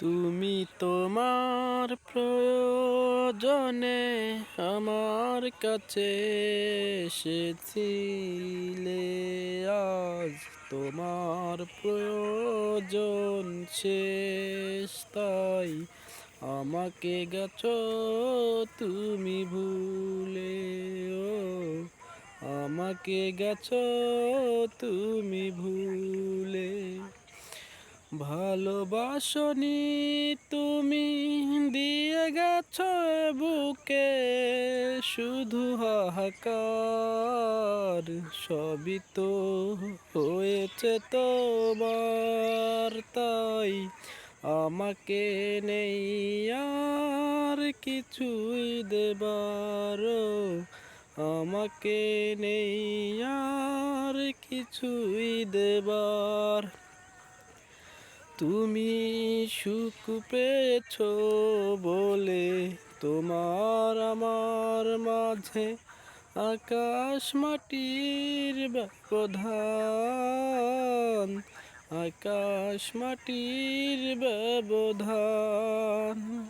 তুমি তোমার প্রয়োজনে আমার কাছে এসেছিলে, আজ তোমার প্রয়োজন শেষ, তাই আমাকে গেছো তুমি ভুলে। ও আমাকে গেছো তুমি ভুলে। ভালোবাসনি তুমি, দিয়ে গেছো এ বুকে শুধু হাহাকার। সবই তো হয়েছে তোমার, তাই আমাকে নেই আর কিছুই দেবার। আমাকে নেই আর কিছুই দেবার। তুমি সুখ পেয়েছো বলে তোমার আমার মাঝে আকাশ মাটির ব্যবধান, আকাশ মাটির ব্যবধান।